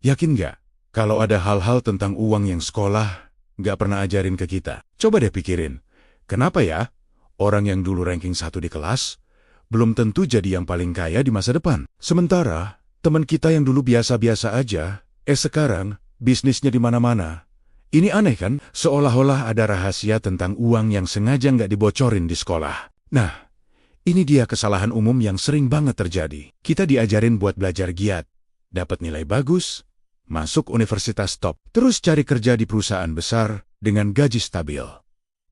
Yakin nggak? Kalau ada hal-hal tentang uang yang sekolah nggak pernah ajarin ke kita. Coba deh pikirin, kenapa ya orang yang dulu ranking 1 di kelas belum tentu jadi yang paling kaya di masa depan? Sementara teman kita yang dulu biasa-biasa aja, sekarang bisnisnya di mana-mana. Ini aneh kan? Seolah-olah ada rahasia tentang uang yang sengaja nggak dibocorin di sekolah. Nah, ini dia kesalahan umum yang sering banget terjadi. Kita diajarin buat belajar giat, dapat nilai bagus, masuk universitas top, terus cari kerja di perusahaan besar dengan gaji stabil.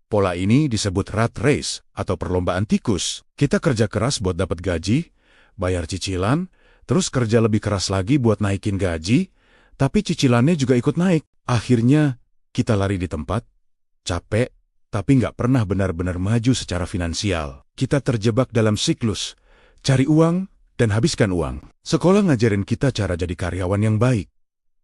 Pola ini disebut rat race atau perlombaan tikus. Kita kerja keras buat dapat gaji, bayar cicilan, terus kerja lebih keras lagi buat naikin gaji, tapi cicilannya juga ikut naik. Akhirnya, kita lari di tempat, capek, tapi nggak pernah benar-benar maju secara finansial. Kita terjebak dalam siklus, cari uang dan habiskan uang. Sekolah ngajarin kita cara jadi karyawan yang baik,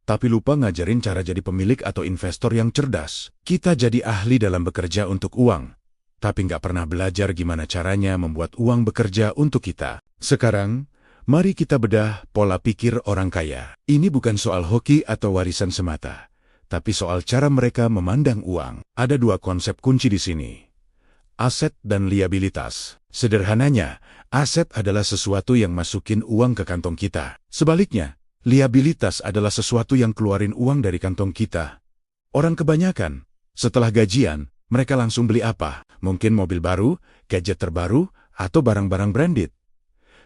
tapi lupa ngajarin cara jadi pemilik atau investor yang cerdas. Kita jadi ahli dalam bekerja untuk uang, tapi nggak pernah belajar gimana caranya membuat uang bekerja untuk kita. Sekarang, mari kita bedah pola pikir orang kaya. Ini bukan soal hoki atau warisan semata, tapi soal cara mereka memandang uang. Ada dua konsep kunci di sini: aset dan liabilitas. Sederhananya, aset adalah sesuatu yang masukin uang ke kantong kita. Sebaliknya, liabilitas adalah sesuatu yang keluarin uang dari kantong kita. Orang kebanyakan, setelah gajian, mereka langsung beli apa? Mungkin mobil baru, gadget terbaru, atau barang-barang branded.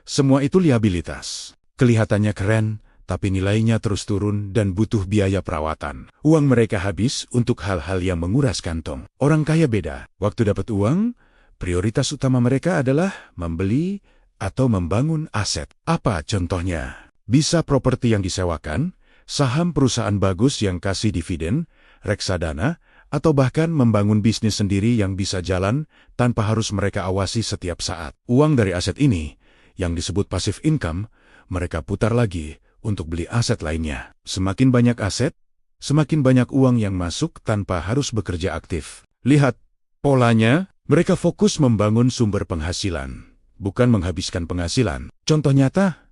Semua itu liabilitas. Kelihatannya keren, tapi nilainya terus turun dan butuh biaya perawatan. Uang mereka habis untuk hal-hal yang menguras kantong. Orang kaya beda. Waktu dapat uang, prioritas utama mereka adalah membeli atau membangun aset. Apa contohnya? Bisa properti yang disewakan, saham perusahaan bagus yang kasih dividen, reksadana, atau bahkan membangun bisnis sendiri yang bisa jalan tanpa harus mereka awasi setiap saat. Uang dari aset ini, yang disebut passive income, mereka putar lagi untuk beli aset lainnya. Semakin banyak aset, semakin banyak uang yang masuk tanpa harus bekerja aktif. Lihat polanya, mereka fokus membangun sumber penghasilan, bukan menghabiskan penghasilan. Contoh nyata,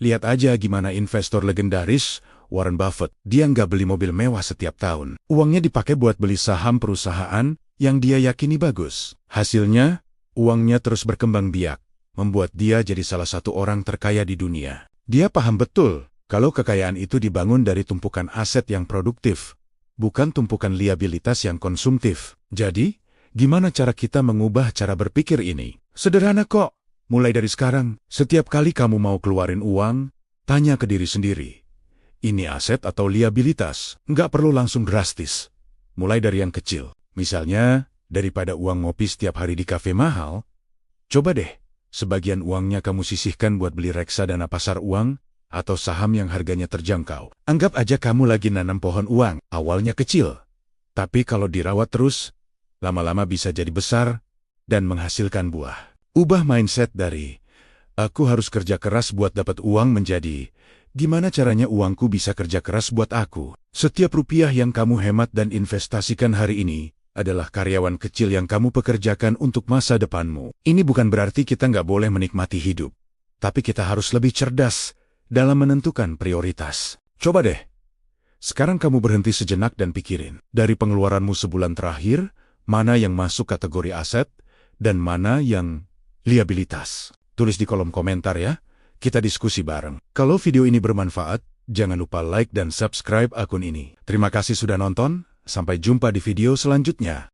lihat aja gimana investor legendaris Warren Buffett. Dia nggak beli mobil mewah setiap tahun. Uangnya dipakai buat beli saham perusahaan yang dia yakini bagus. Hasilnya, uangnya terus berkembang biak, membuat dia jadi salah satu orang terkaya di dunia. Dia paham betul kalau kekayaan itu dibangun dari tumpukan aset yang produktif, bukan tumpukan liabilitas yang konsumtif. Jadi, gimana cara kita mengubah cara berpikir ini? Sederhana kok. Mulai dari sekarang, setiap kali kamu mau keluarin uang, tanya ke diri sendiri. Ini aset atau liabilitas? Nggak perlu langsung drastis. Mulai dari yang kecil. Misalnya, daripada uang ngopi setiap hari di kafe mahal, coba deh, sebagian uangnya kamu sisihkan buat beli reksadana pasar uang atau saham yang harganya terjangkau. Anggap aja kamu lagi nanam pohon uang. Awalnya kecil, tapi kalau dirawat terus, lama-lama bisa jadi besar dan menghasilkan buah. Ubah mindset dari, aku harus kerja keras buat dapat uang menjadi, gimana caranya uangku bisa kerja keras buat aku? Setiap rupiah yang kamu hemat dan investasikan hari ini adalah karyawan kecil yang kamu pekerjakan untuk masa depanmu. Ini bukan berarti kita nggak boleh menikmati hidup, tapi kita harus lebih cerdas dalam menentukan prioritas. Coba deh, sekarang kamu berhenti sejenak dan pikirin, dari pengeluaranmu sebulan terakhir, mana yang masuk kategori aset dan mana yang liabilitas. Tulis di kolom komentar ya, kita diskusi bareng. Kalau video ini bermanfaat, jangan lupa like dan subscribe akun ini. Terima kasih sudah nonton, sampai jumpa di video selanjutnya.